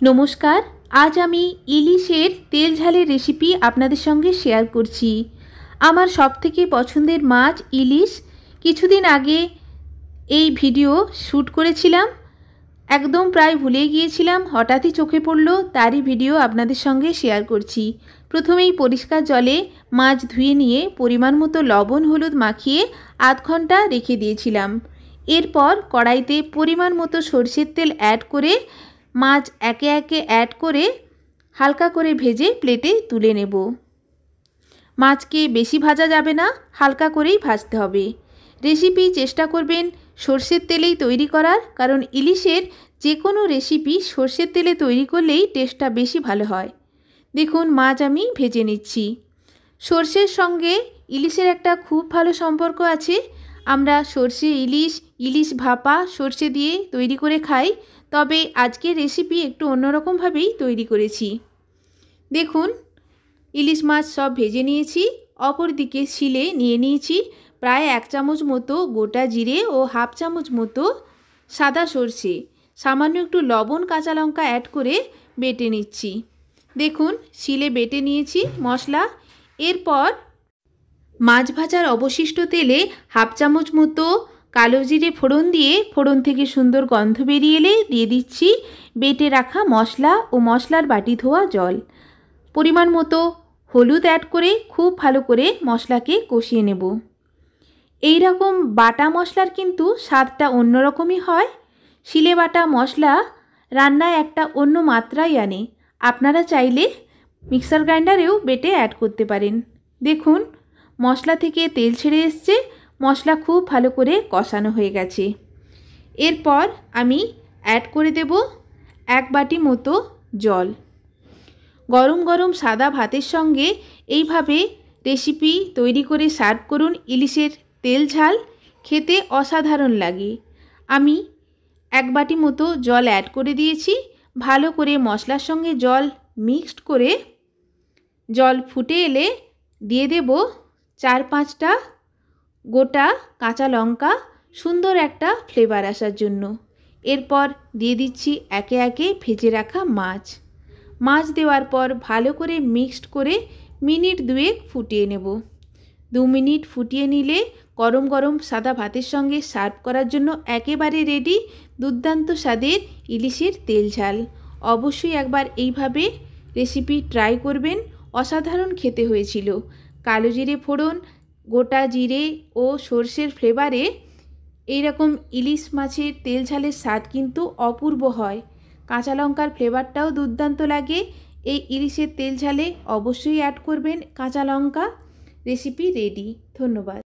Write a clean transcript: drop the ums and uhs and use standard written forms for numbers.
নমস্কার। আজ আমি ইলিশের তেল ঝালের রেসিপি আপনাদের সঙ্গে শেয়ার করছি। আমার সবথেকে পছন্দের মাছ ইলিশ। কিছুদিন আগে এই ভিডিও শ্যুট করেছিলাম, একদম প্রায় ভুলে গিয়েছিলাম, হঠাৎই চোখে পড়ল, তারই ভিডিও আপনাদের সঙ্গে শেয়ার করছি। প্রথমেই পরিষ্কার জলে মাছ ধুয়ে নিয়ে পরিমাণ মতো লবণ হলুদ মাখিয়ে আধ ঘন্টা রেখে দিয়েছিলাম। এরপর কড়াইতে পরিমাণ মতো সরষের তেল অ্যাড করে মাছ একে একে অ্যাড করে হালকা করে ভেজে প্লেটে তুলে নেব। মাছকে বেশি ভাজা যাবে না, হালকা করেই ভাজতে হবে। রেসিপি চেষ্টা করবেন সরষের তেলেই তৈরি করার, কারণ ইলিশের যে কোনো রেসিপি সরষের তেলে তৈরি করলেই টেস্টটা বেশি ভালো হয়। দেখুন মাছ আমি ভেজে নিচ্ছি। সরষের সঙ্গে ইলিশের একটা খুব ভালো সম্পর্ক আছে। আমরা সরষে ইলিশ, ইলিশ ভাপা সরষে দিয়ে তৈরি করে খাই, তবে আজকের রেসিপি একটু অন্যরকমভাবেই তৈরি করেছি। দেখুন ইলিশ মাছ সব ভেজে নিয়েছি। অপরদিকে শিলে নিয়ে নিয়েছি প্রায় 1 চামচ মতো গোটা জিরে ও হাফ চামচ মতো সাদা সরষে। সামান্য একটু লবণ কাঁচা লঙ্কা অ্যাড করে বেটে নিচ্ছি। দেখুন শিলে বেটে নিয়েছি মশলা। এরপর মাছ ভাজার অবশিষ্ট তেলে হাফ চামচ মতো কালো জিরে ফোড়ন দিয়ে ফোড়ন থেকে সুন্দর গন্ধ বেরিয়ে এলে দিয়ে দিচ্ছি বেটে রাখা মশলা ও মশলার বাটি ধোয়া জল। পরিমাণ মতো হলুদ অ্যাড করে খুব ভালো করে মশলাকে কষিয়ে নেব। এই রকম বাটা মশলার কিন্তু স্বাদটা অন্যরকমই হয়। শিলে বাটা মশলা রান্নায় একটা অন্য মাত্রাই আনে। আপনারা চাইলে মিক্সার গ্রাইন্ডারেও বেটে অ্যাড করতে পারেন। দেখুন মশলা থেকে তেল ছেড়ে এসছে, মশলা খুব ভালো করে কষানো হয়ে গেছে। এরপর আমি অ্যাড করে দেব 1 বাটি মতো জল। গরম গরম সাদা ভাতের সঙ্গে এইভাবে রেসিপি তৈরি করে সার্ভ করুন। ইলিশের তেল ঝাল খেতে অসাধারণ লাগে। আমি 1 বাটি মতো জল অ্যাড করে দিয়েছি। ভালো করে মশলার সঙ্গে জল মিক্সড করে জল ফুটে এলে দিয়ে দেব 4-5টা গোটা কাঁচা লঙ্কা, সুন্দর একটা ফ্লেভার আসার জন্য। এরপর দিয়ে দিচ্ছি একে একে ভেজে রাখা মাছ। মাছ দেওয়ার পর ভালো করে মিক্সড করে মিনিট 2 ফুটিয়ে নেব। 2 মিনিট ফুটিয়ে নিলে গরম গরম সাদা ভাতের সঙ্গে সার্ভ করার জন্য একেবারে রেডি দুর্দান্ত স্বাদের ইলিশের তেল ঝাল। অবশ্যই একবার এইভাবে রেসিপি ট্রাই করবেন, অসাধারণ খেতে হয়েছিল। কালো জিরে ফোড়ন, গোটা জিরে ও সর্ষের ফ্লেভারে এইরকম ইলিশ মাছের তেল ঝালের স্বাদ কিন্তু অপূর্ব হয়। কাঁচা লঙ্কার ফ্লেভারটাও দুর্দান্ত লাগে। এই ইলিশের তেল ঝালে অবশ্যই অ্যাড করবেন কাঁচা লঙ্কা। Recipe ready. ধন্যবাদ।